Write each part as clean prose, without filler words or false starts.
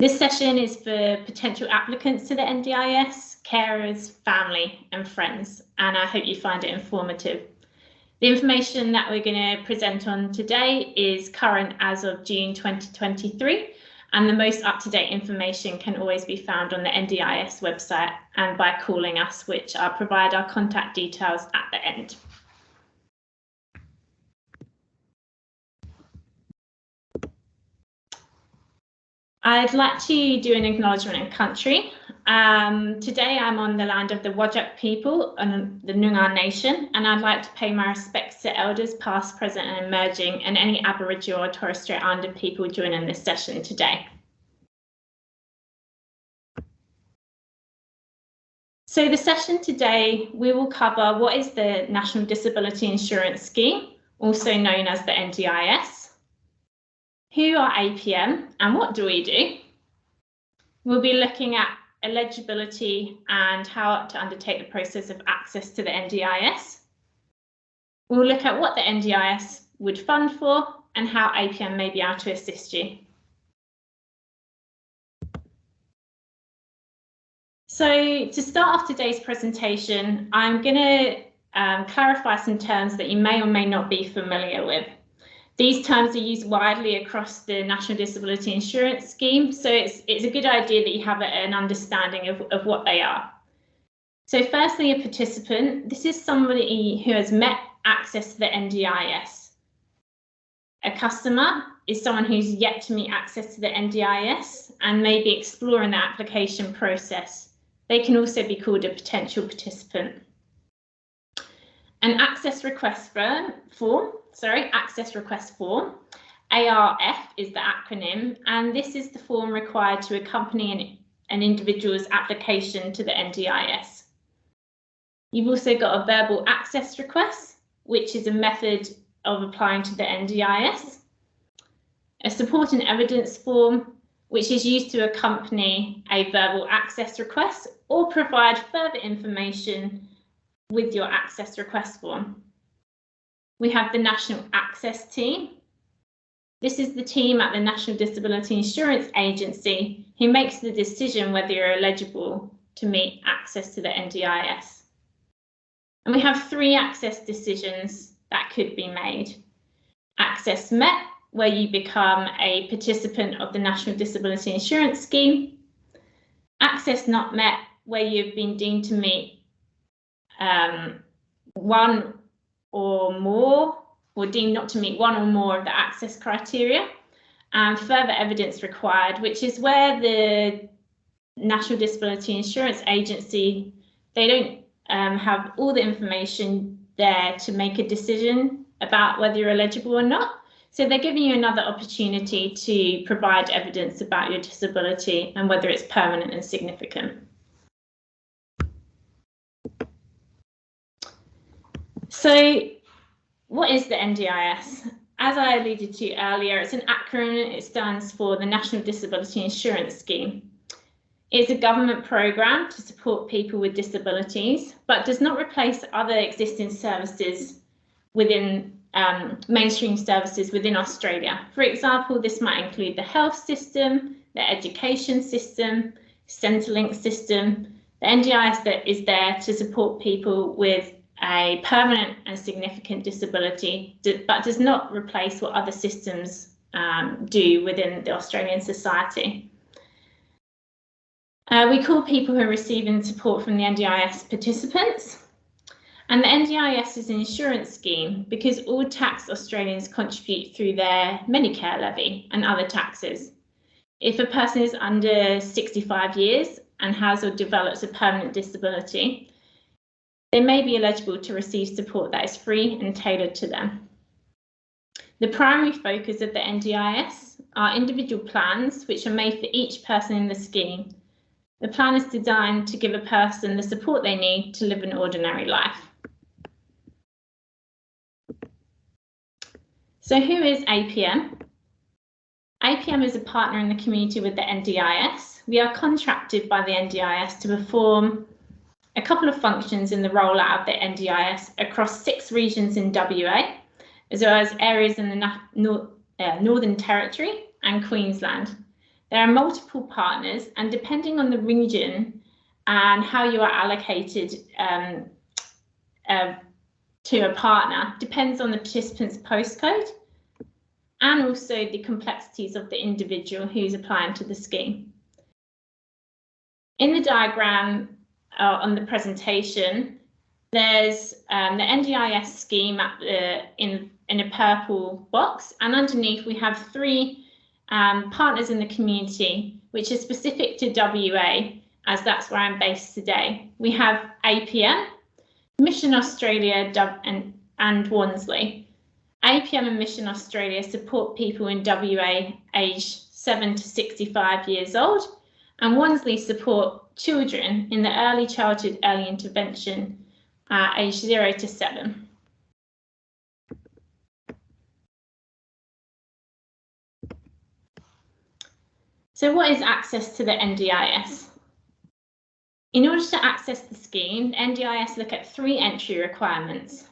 This session is for potential applicants to the NDIS, carers, family and friends, and I hope you find it informative. The information that we're going to present on today is current as of June 2023, and the most up-to-date information can always be found on the NDIS website and by calling us, which I'll provide our contact details at the end. I'd like to do an acknowledgement in country. Today I'm on the land of the Whadjuk people and the Noongar Nation, and I'd like to pay my respects to elders past, present and emerging, and any Aboriginal or Torres Strait Islander people joining this session today. So the session today, we will cover what is the National Disability Insurance Scheme, also known as the NDIS. Who are APM and what do we do? We'll be looking at eligibility and how to undertake the process of access to the NDIS. We'll look at what the NDIS would fund for and how APM may be able to assist you. So to start off today's presentation, I'm going to clarify some terms that you may or may not be familiar with. These terms are used widely across the National Disability Insurance Scheme, so it's a good idea that you have an understanding of what they are. So firstly, a participant. This is somebody who has met access to the NDIS. A customer is someone who's yet to meet access to the NDIS and may be exploring the application process. They can also be called a potential participant. An access request form, ARF is the acronym, and this is the form required to accompany an individual's application to the NDIS. You've also got a verbal access request, which is a method of applying to the NDIS. A support and evidence form, which is used to accompany a verbal access request or provide further information with your access request form. We have the National Access Team. This is the team at the National Disability Insurance Agency who makes the decision whether you're eligible to meet access to the NDIS. And we have 3 access decisions that could be made. Access met, where you become a participant of the National Disability Insurance Scheme. Access not met, where you've been deemed to meet one or more, or deemed not to meet one or more of the access criteria, and further evidence required, which is where the National Disability Insurance Agency, they don't have all the information there to make a decision about whether you're eligible or not. So they're giving you another opportunity to provide evidence about your disability and whether it's permanent and significant. So what is the NDIS? As I alluded to earlier, it's an acronym. It stands for the National Disability Insurance Scheme. It's a government programme to support people with disabilities, but does not replace other existing services within mainstream services within Australia. For example, this might include the health system, the education system, Centrelink system. The NDIS that is there to support people with a permanent and significant disability, but does not replace what other systems do within the Australian society. We call people who are receiving support from the NDIS participants. And the NDIS is an insurance scheme because all taxed Australians contribute through their Medicare levy and other taxes. If a person is under 65 years and has or develops a permanent disability, they may be eligible to receive support that is free and tailored to them. The primary focus of the NDIS are individual plans which are made for each person in the scheme. The plan is designed to give a person the support they need to live an ordinary life. So who is APM? APM is a partner in the community with the NDIS. We are contracted by the NDIS to perform a couple of functions in the rollout of the NDIS across 6 regions in WA, as well as areas in the Northern Territory and Queensland. There are multiple partners, and depending on the region and how you are allocated to a partner, depends on the participant's postcode and also the complexities of the individual who's applying to the scheme. In the diagram on the presentation, there's the NDIS scheme in a purple box, and underneath we have 3 partners in the community, which is specific to WA, as that's where I'm based today. We have APM, Mission Australia and Wansley. APM and Mission Australia support people in WA aged 7 to 65 years old, and Wansley support children in the early childhood early intervention aged 0 to 7. So what is access to the NDIS? In order to access the scheme, NDIS look at 3 entry requirements: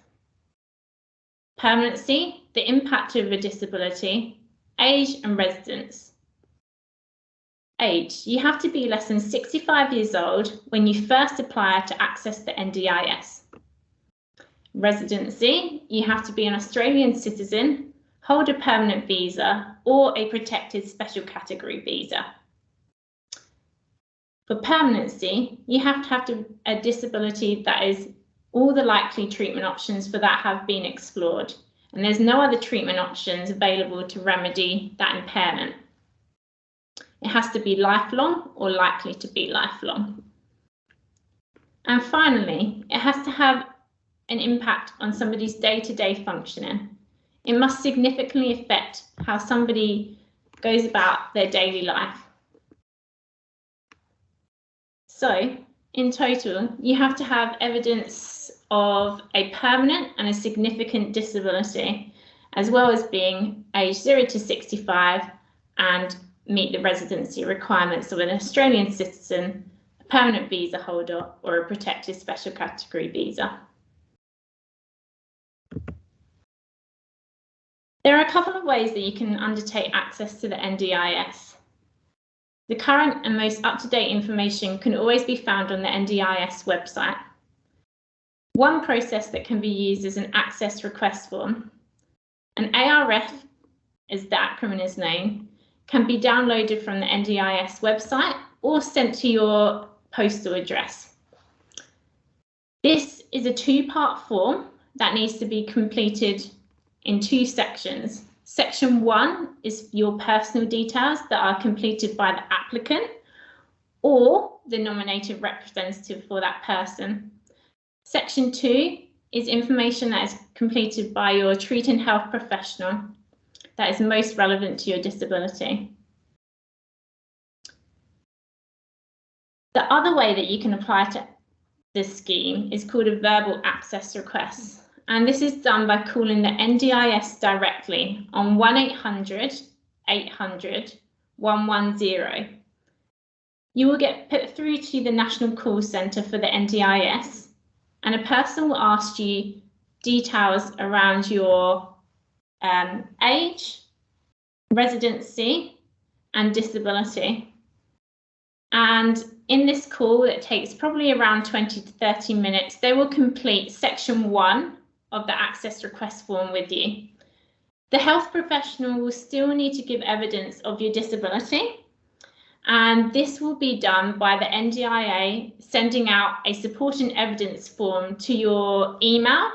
permanency, the impact of a disability, age and residence. Age, you have to be less than 65 years old when you first apply to access the NDIS. Residency, you have to be an Australian citizen, hold a permanent visa or a protected special category visa. For permanency, you have to have a disability that is all the likely treatment options for that have been explored, and there's no other treatment options available to remedy that impairment. It has to be lifelong or likely to be lifelong. And finally, it has to have an impact on somebody's day-to-day functioning. It must significantly affect how somebody goes about their daily life. So, in total, you have to have evidence of a permanent and a significant disability, as well as being aged 0 to 65 and meet the residency requirements of an Australian citizen, a permanent visa holder, or a protected special category visa. There are a couple of ways that you can undertake access to the NDIS. The current and most up-to-date information can always be found on the NDIS website. One process that can be used is an access request form. An ARF, as the acronym is known, can be downloaded from the NDIS website or sent to your postal address. This is a 2-part form that needs to be completed in 2 sections. Section 1 is your personal details that are completed by the applicant or the nominated representative for that person. Section 2 is information that is completed by your treating health professional that is most relevant to your disability. The other way that you can apply to this scheme is called a verbal access request. And this is done by calling the NDIS directly on 1800 800 110. You will get put through to the National Call Centre for the NDIS, and a person will ask you details around your age, residency, and disability. And in this call, it takes probably around 20 to 30 minutes. They will complete section 1 of the access request form with you. The health professional will still need to give evidence of your disability, and this will be done by the NDIA sending out a supporting evidence form to your email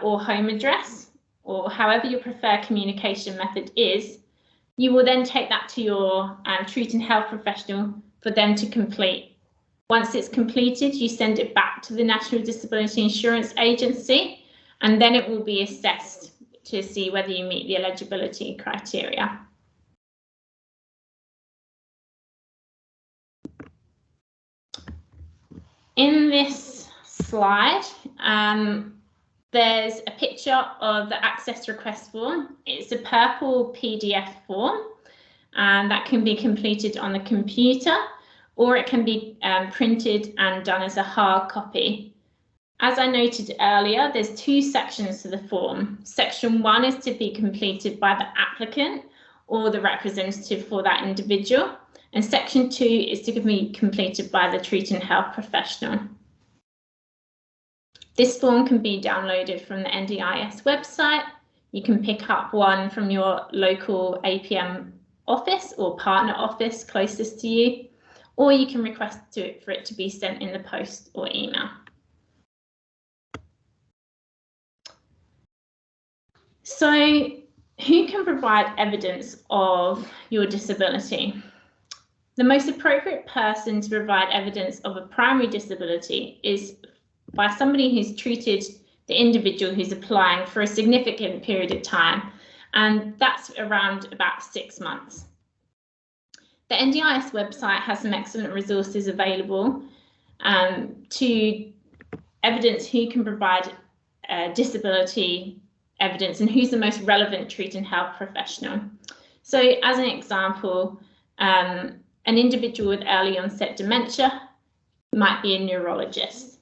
or home address, or however your preferred communication method is. You will then take that to your treating health professional for them to complete. Once it's completed, you send it back to the National Disability Insurance Agency, and then it will be assessed to see whether you meet the eligibility criteria. In this slide, there's a picture of the access request form. It's a purple PDF form, and that can be completed on the computer, or it can be printed and done as a hard copy. As I noted earlier, there's 2 sections to the form. Section 1 is to be completed by the applicant or the representative for that individual. And section 2 is to be completed by the treating health professional. This form can be downloaded from the NDIS website. You can pick up one from your local APM office or partner office closest to you, or you can request for it to be sent in the post or email. So, who can provide evidence of your disability? The most appropriate person to provide evidence of a primary disability is by somebody who's treated the individual who's applying for a significant period of time, and that's around about 6 months. The NDIS website has some excellent resources available to evidence who can provide disability evidence and who's the most relevant treating health professional. So as an example, an individual with early onset dementia might be a neurologist.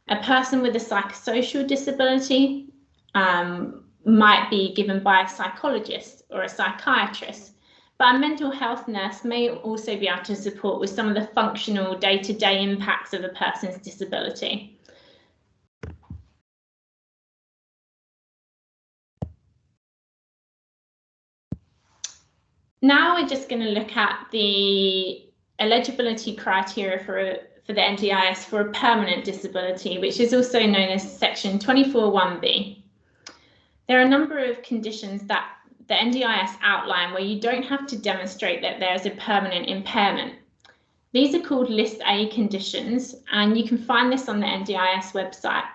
A person with a psychosocial disability might be given by a psychologist or a psychiatrist, but a mental health nurse may also be able to support with some of the functional day-to-day impacts of a person's disability. Now we're just going to look at the eligibility criteria for the NDIS for a permanent disability, which is also known as section 24(1)(b). There are a number of conditions that the NDIS outline where you don't have to demonstrate that there is a permanent impairment. These are called List A conditions, and you can find this on the NDIS website.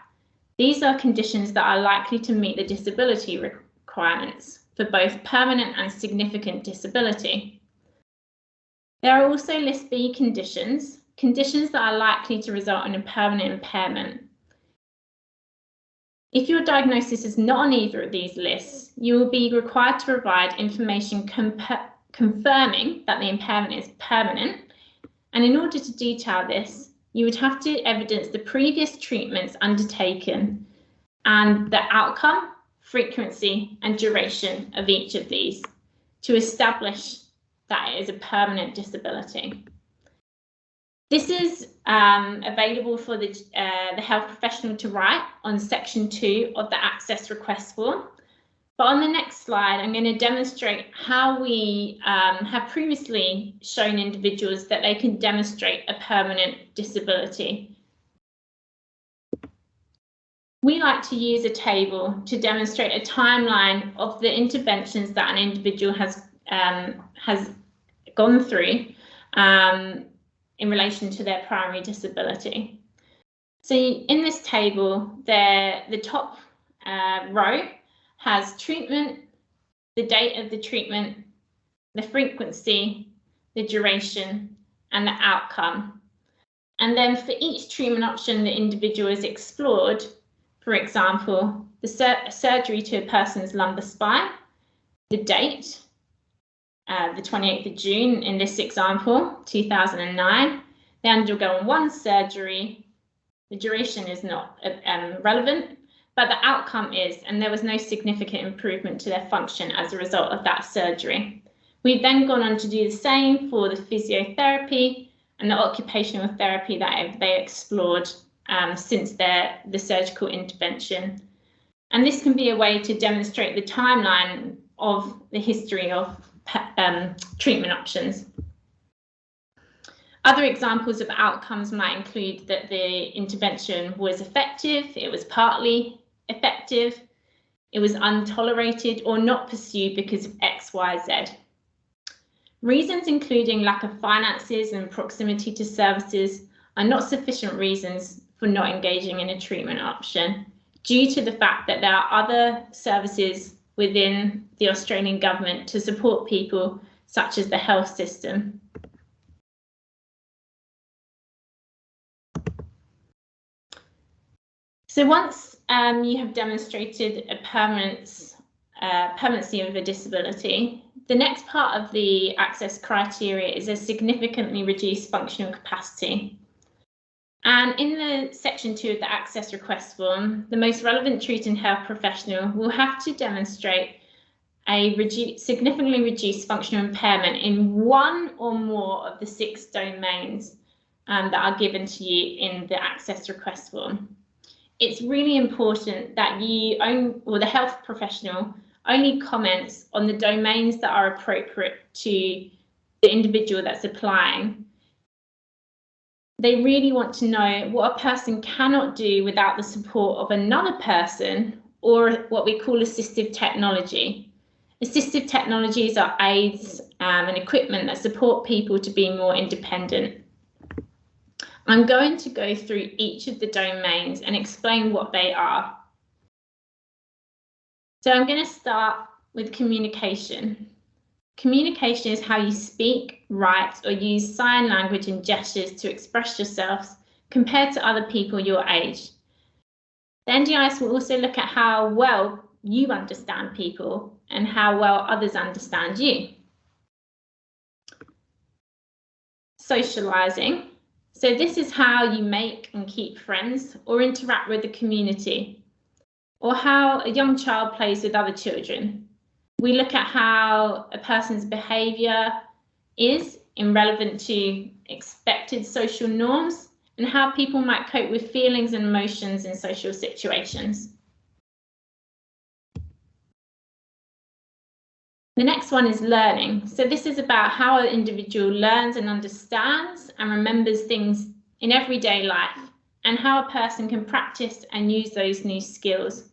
These are conditions that are likely to meet the disability requirements for both permanent and significant disability. There are also List B conditions, conditions that are likely to result in a permanent impairment. If your diagnosis is not on either of these lists, you will be required to provide information confirming that the impairment is permanent. And in order to detail this, you would have to evidence the previous treatments undertaken and the outcome, frequency, and duration of each of these to establish that it is a permanent disability. This is available for the health professional to write on section 2 of the access request form. But on the next slide, I'm going to demonstrate how we have previously shown individuals that they can demonstrate a permanent disability. We like to use a table to demonstrate a timeline of the interventions that an individual has gone through in relation to their primary disability. So in this table, the top row has treatment, the date of the treatment, the frequency, the duration, and the outcome. And then for each treatment option the individual has explored, for example, the surgery to a person's lumbar spine, the date, the 28th of June in this example, 2009. They undergo one surgery. The duration is not relevant, but the outcome is, and there was no significant improvement to their function as a result of that surgery. We've then gone on to do the same for the physiotherapy and the occupational therapy that they explored since the surgical intervention. And this can be a way to demonstrate the timeline of the history of treatment options. Other examples of outcomes might include that the intervention was effective, it was partly effective, it was untolerated or not pursued because of X, Y, Z. Reasons including lack of finances and proximity to services are not sufficient reasons for not engaging in a treatment option, due to the fact that there are other services within the Australian government to support people, such as the health system. So once you have demonstrated a permanency of a disability, the next part of the access criteria is a significantly reduced functional capacity. And in the section 2 of the access request form, the most relevant treating health professional will have to demonstrate a significantly reduced functional impairment in one or more of the 6 domains that are given to you in the access request form. It's really important that the health professional only comments on the domains that are appropriate to the individual that's applying. They really want to know what a person cannot do without the support of another person, or what we call assistive technology. Assistive technologies are aids and equipment that support people to be more independent. I'm going to go through each of the domains and explain what they are. So I'm going to start with communication. Communication is how you speak, write, or use sign language and gestures to express yourselves compared to other people your age. The NDIS will also look at how well you understand people and how well others understand you. Socializing. So this is how you make and keep friends or interact with the community, or how a young child plays with other children. We look at how a person's behaviour is relevant to expected social norms and how people might cope with feelings and emotions in social situations. The next one is learning. So this is about how an individual learns and understands and remembers things in everyday life, and how a person can practice and use those new skills.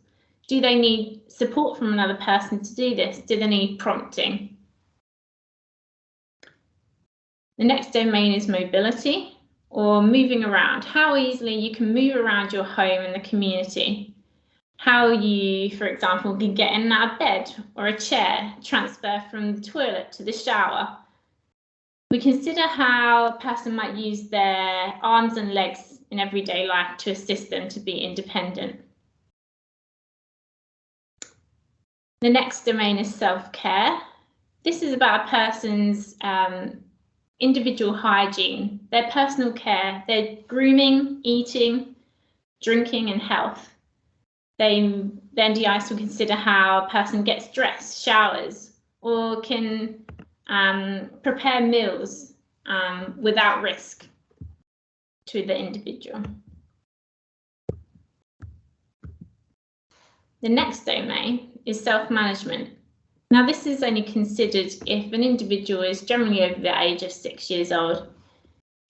Do they need support from another person to do this? Do they need prompting? The next domain is mobility, or moving around. How easily you can move around your home and the community. How you, for example, can get in and out of bed or a chair, transfer from the toilet to the shower. We consider how a person might use their arms and legs in everyday life to assist them to be independent. The next domain is self-care. This is about a person's individual hygiene, their personal care, their grooming, eating, drinking, and health. The NDIS will consider how a person gets dressed, showers, or can prepare meals without risk to the individual. The next domain is self-management. Now, this is only considered if an individual is generally over the age of 6 years old.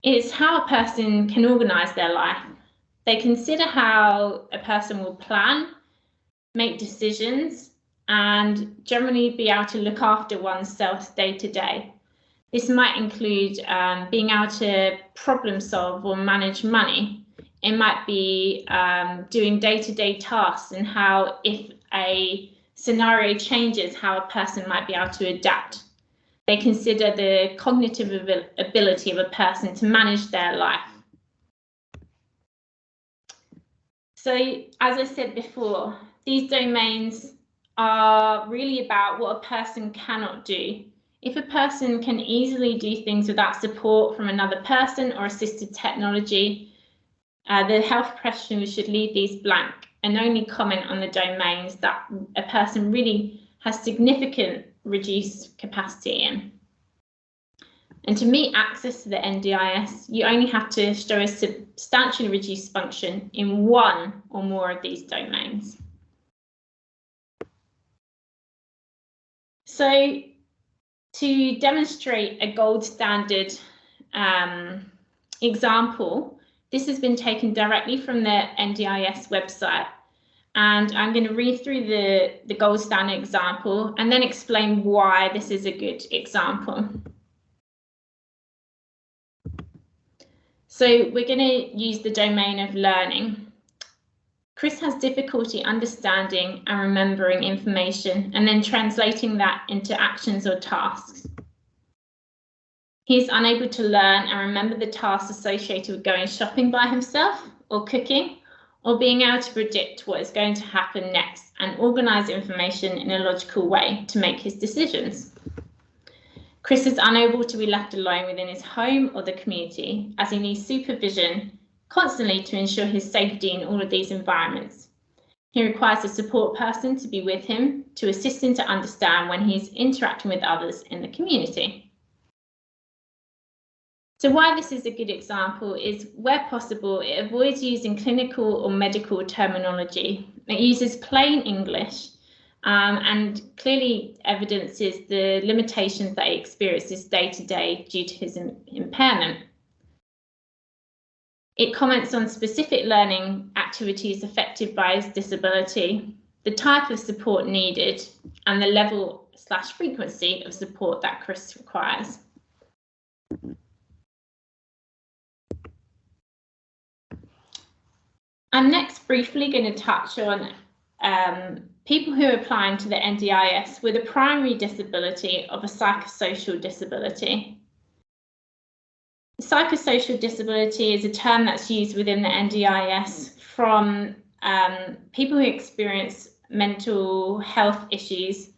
It's how a person can organise their life. They consider how a person will plan, make decisions, and generally be able to look after oneself day to day. This might include being able to problem solve or manage money. It might be doing day-to-day tasks, and how, if a scenario changes, how a person might be able to adapt. They consider the cognitive ability of a person to manage their life. So, as I said before, these domains are really about what a person cannot do. If a person can easily do things without support from another person or assisted technology, the health professional should leave these blank and only comment on the domains that a person really has significant reduced capacity in. And to meet access to the NDIS, you only have to show a substantially reduced function in one or more of these domains. So, to demonstrate a gold standard example, this has been taken directly from the NDIS website, and I'm going to read through the gold standard example and then explain why this is a good example. So we're going to use the domain of learning. Chris has difficulty understanding and remembering information and then translating that into actions or tasks. He is unable to learn and remember the tasks associated with going shopping by himself or cooking, or being able to predict what is going to happen next and organise information in a logical way to make his decisions. Chris is unable to be left alone within his home or the community, as he needs supervision constantly to ensure his safety in all of these environments. He requires a support person to be with him to assist him to understand when he's interacting with others in the community. So why this is a good example is where possible, it avoids using clinical or medical terminology. It uses plain English and clearly evidences the limitations that he experiences day to day due to his impairment. It comments on specific learning activities affected by his disability, the type of support needed, and the level/frequency of support that Chris requires. I'm next briefly going to touch on people who are applying to the NDIS with a primary disability of a psychosocial disability. Psychosocial disability is a term that's used within the NDIS from people who experience mental health issues.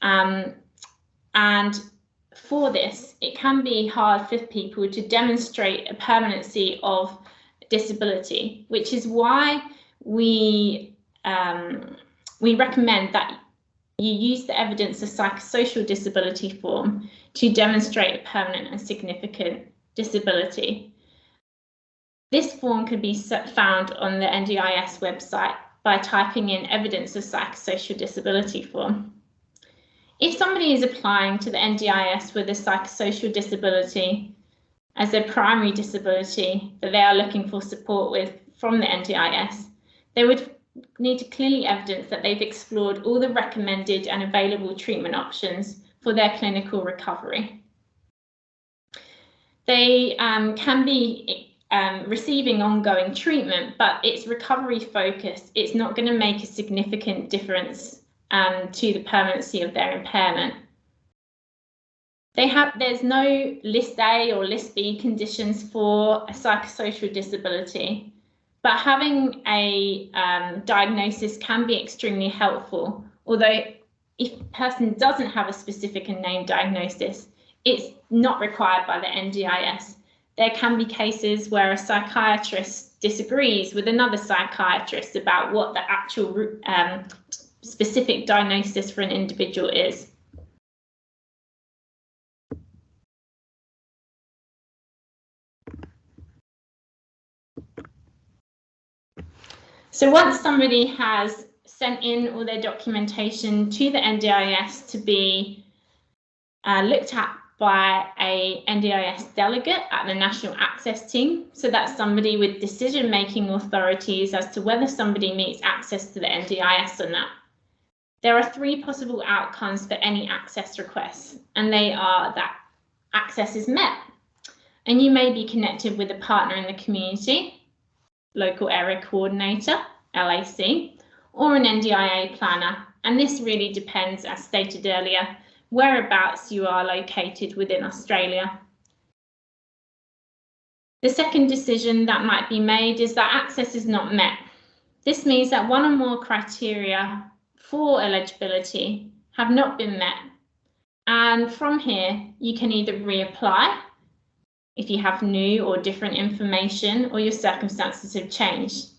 And for this, it can be hard for people to demonstrate a permanency of disability, which is why we recommend that you use the evidence of psychosocial disability form to demonstrate a permanent and significant disability. This form can be found on the NDIS website by typing in evidence of psychosocial disability form. If somebody is applying to the NDIS with a psychosocial disability as their primary disability that they are looking for support with from the NDIS, they would need to clearly evidence that they've explored all the recommended and available treatment options for their clinical recovery. They can be receiving ongoing treatment, but it's recovery focused. It's not going to make a significant difference to the permanency of their impairment. There's no List A or List B conditions for a psychosocial disability, but having a diagnosis can be extremely helpful. Although if a person doesn't have a specific and named diagnosis, it's not required by the NDIS. There can be cases where a psychiatrist disagrees with another psychiatrist about what the actual specific diagnosis for an individual is. So once somebody has sent in all their documentation to the NDIS to be looked at by a NDIS delegate at the National Access Team, so that's somebody with decision-making authorities as to whether somebody meets access to the NDIS or not. There are 3 possible outcomes for any access requests, and they are that access is met, and you may be connected with a partner in the community, local area coordinator, LAC, or an NDIA planner, and this really depends, as stated earlier, whereabouts you are located within Australia. The second decision that might be made is that access is not met. This means that one or more criteria for eligibility have not been met. And from here, you can either reapply if you have new or different information or your circumstances have changed.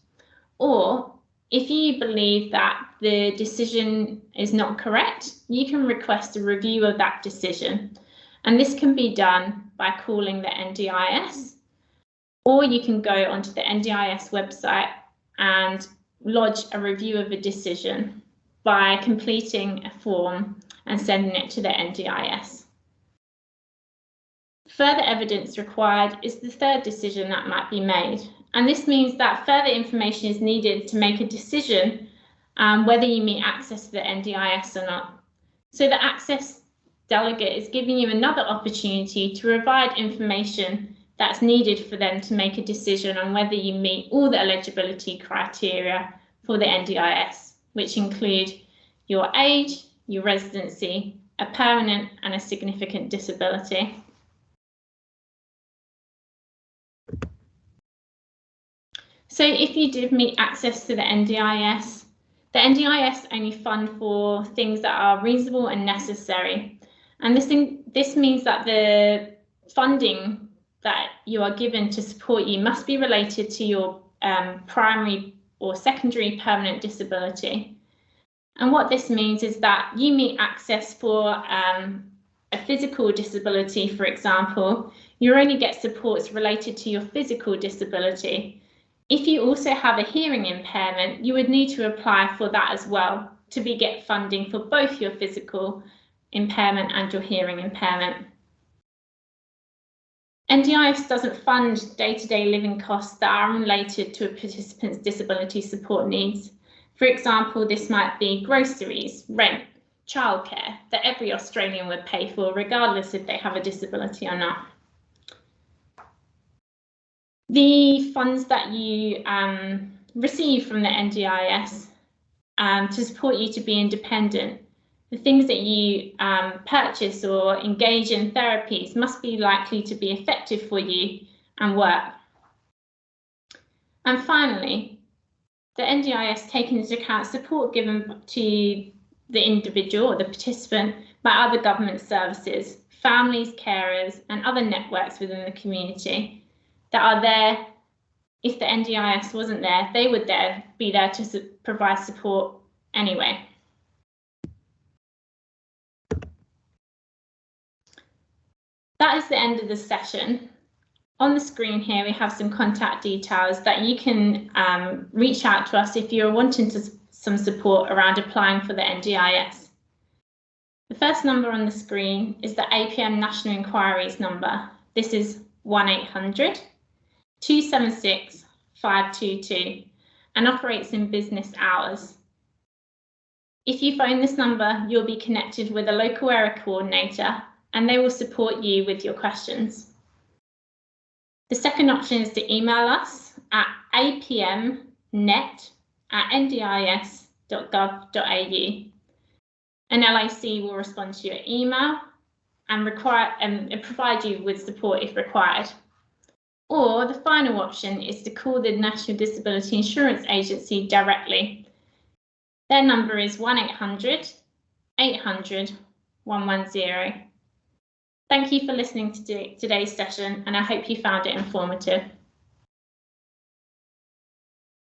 Or if you believe that the decision is not correct, you can request a review of that decision. And this can be done by calling the NDIS, or you can go onto the NDIS website and lodge a review of a decision by completing a form and sending it to the NDIS. Further evidence required is the third decision that might be made. And this means that further information is needed to make a decision whether you meet access to the NDIS or not. So the access delegate is giving you another opportunity to provide information that's needed for them to make a decision on whether you meet all the eligibility criteria for the NDIS, which include your age, your residency, a permanent and a significant disability. So if you did meet access to the NDIS only fund for things that are reasonable and necessary. And this means that the funding that you are given to support you must be related to your primary or secondary permanent disability. And what this means is that you meet access for a physical disability, for example, you only get supports related to your physical disability. If you also have a hearing impairment, you would need to apply for that as well to get funding for both your physical impairment and your hearing impairment. NDIS doesn't fund day-to-day living costs that are unrelated to a participant's disability support needs. For example, this might be groceries, rent, childcare that every Australian would pay for, regardless if they have a disability or not. The funds that you receive from the NDIS to support you to be independent, the things that you purchase or engage in therapies must be likely to be effective for you and work. And finally, the NDIS takes into account support given to the individual or the participant by other government services, families, carers, and other networks within the community that are there. If the NDIS wasn't there, they would be there to provide support anyway. That is the end of the session. On the screen here, we have some contact details that you can reach out to us if you're wanting some support around applying for the NDIS. The first number on the screen is the APM National Inquiries number. This is 1800 276 522 and operates in business hours. If you phone this number, you'll be connected with a local area coordinator and they will support you with your questions. The second option is to email us at apmnet@ndis.gov.au. An LIC will respond to your email and provide you with support if required. Or the final option is to call the National Disability Insurance Agency directly. Their number is 1800 800 110. Thank you for listening to today's session, and I hope you found it informative.